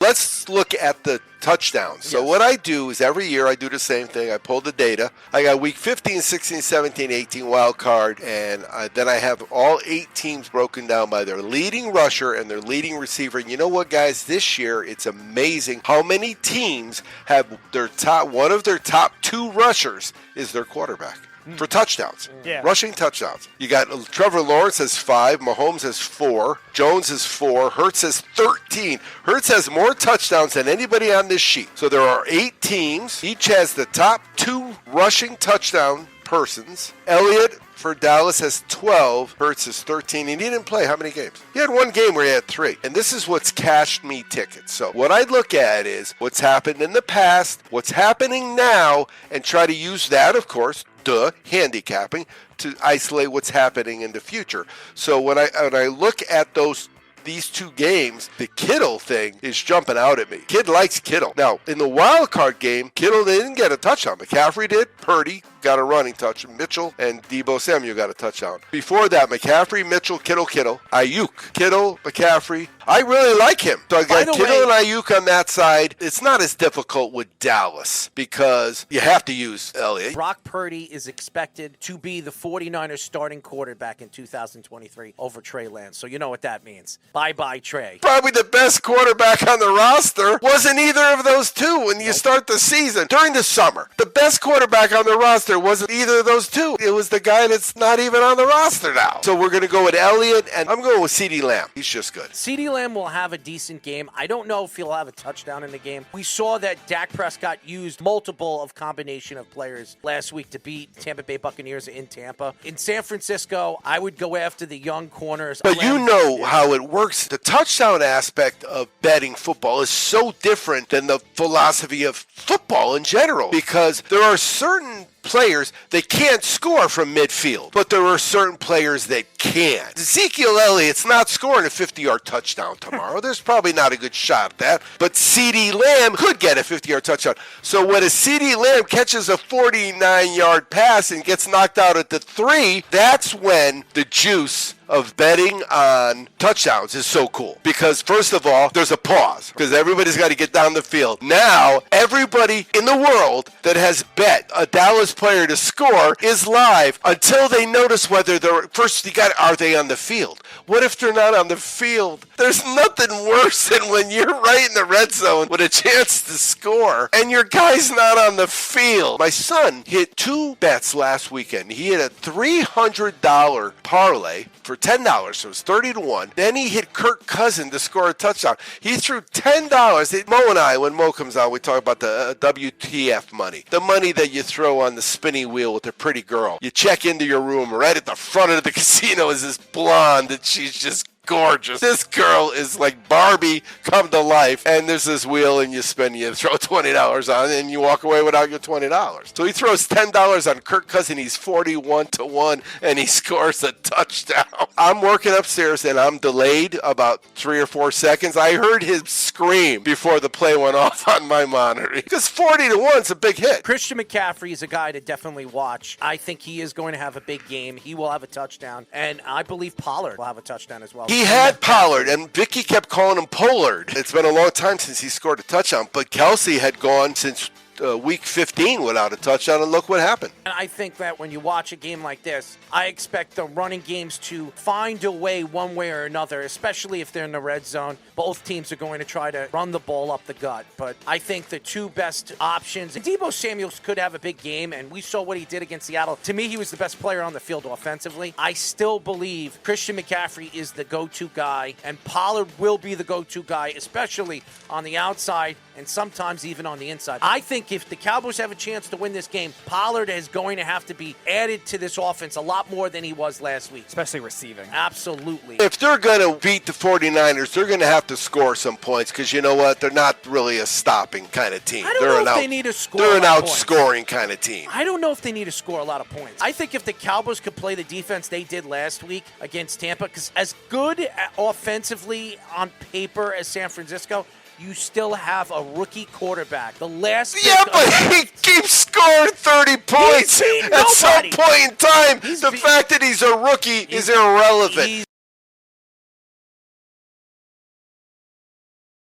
let's look at the touchdowns. So what I do is every year I do the same thing. I pull the data. I got week 15, 16, 17, 18 wild card, and then I have all 8 teams broken down by their leading rusher and their leading receiver. And you know what, guys? This year it's amazing how many teams have one of their top 2 rushers is their quarterback. For touchdowns, rushing touchdowns. You got Trevor Lawrence has 5, Mahomes has 4, Jones has 4, Hurts has 13. Hurts has more touchdowns than anybody on this sheet. So there are 8 teams. Each has the top 2 rushing touchdown persons. Elliott for Dallas has 12, Hurts has 13, and he didn't play how many games? He had 1 game where he had 3, and this is what's cashed me tickets. So what I look at is what's happened in the past, what's happening now, and try to use that, of course, handicapping, to isolate what's happening in the future. So when I look at these 2 games, the Kittle thing is jumping out at me. Kid likes Kittle. Now, in the wild card game, Kittle didn't get a touchdown. McCaffrey did. Purdy got a running touch. Mitchell and Deebo Samuel got a touchdown. Before that, McCaffrey, Mitchell, Kittle, Ayuk, Kittle, McCaffrey. I really like him. So I got Kittle and Ayuk on that side. It's not as difficult with Dallas because you have to use Elliott. Brock Purdy is expected to be the 49ers starting quarterback in 2023 over Trey Lance. So you know what that means. Bye-bye, Trey. Probably the best quarterback on the roster wasn't either of those 2 when you start the season. During the summer, the best quarterback on the roster wasn't either of those 2. It was the guy that's not even on the roster now. So we're going to go with Elliott, and I'm going with CeeDee Lamb. He's just good. CeeDee Lamb will have a decent game. I don't know if he'll have a touchdown in the game. We saw that Dak Prescott used multiple of combination of players last week to beat Tampa Bay Buccaneers in Tampa. In San Francisco, I would go after the young corners. But you know how it works. The touchdown aspect of betting football is so different than the philosophy of football in general, because there are certain players that can't score from midfield, but there are certain players that can. Ezekiel Elliott's not scoring a 50-yard touchdown tomorrow. There's probably not a good shot at that, but CeeDee Lamb could get a 50-yard touchdown. So when a CeeDee Lamb catches a 49-yard pass and gets knocked out at the 3, that's when the juice of betting on touchdowns is so cool. Because first of all, there's a pause because everybody's got to get down the field. Now, everybody in the world that has bet a Dallas player to score is live until they notice whether they're are they on the field? What if they're not on the field? There's nothing worse than when you're right in the red zone with a chance to score and your guy's not on the field. My son hit 2 bets last weekend. He hit a $300 parlay for $10, so it was 30-1. Then he hit Kirk Cousins to score a touchdown. He threw $10. Mo and I, when Mo comes on, we talk about the WTF money. The money that you throw on the spinning wheel with a pretty girl. You check into your room, right at the front of the casino is this blonde that she's just gorgeous. This girl is like Barbie come to life, and there's this wheel and you throw $20 on and you walk away without your $20. So he throws $10 on Kirk Cousins. He's 41-1 and he scores a touchdown. I'm working upstairs and I'm delayed about 3 or 4 seconds. I heard him scream before the play went off on my monitor because 40-1 is a big hit. Christian McCaffrey is a guy to definitely watch. I think he is going to have a big game. He will have a touchdown, and I believe Pollard will have a touchdown as well. He had Pollard, and Vicky kept calling him Pollard. It's been a long time since he scored a touchdown, but Kelsey had gone since week 15 without a touchdown, and look what happened. And I think that when you watch a game like this, I expect the running games to find a way one way or another, especially if they're in the red zone. Both teams are going to try to run the ball up the gut, but I think the 2 best options, Deebo Samuel could have a big game, and we saw what he did against Seattle. To me, he was the best player on the field offensively. I still believe Christian McCaffrey is the go-to guy, and Pollard will be the go-to guy, especially on the outside and sometimes even on the inside. I think if the Cowboys have a chance to win this game, Pollard is going to have to be added to this offense a lot more than he was last week. Especially receiving. Absolutely. If they're going to beat the 49ers, they're going to have to score some points because you know what? They're not really a stopping kind of team. I don't know if they need to score They're a an lot of outscoring kind of team. I don't know if they need to score a lot of points. I think if the Cowboys could play the defense they did last week against Tampa, because as good offensively on paper as San Francisco, you still have a rookie quarterback. The last but he keeps scoring 30 points at some point in time. The fact that he's a rookie is irrelevant.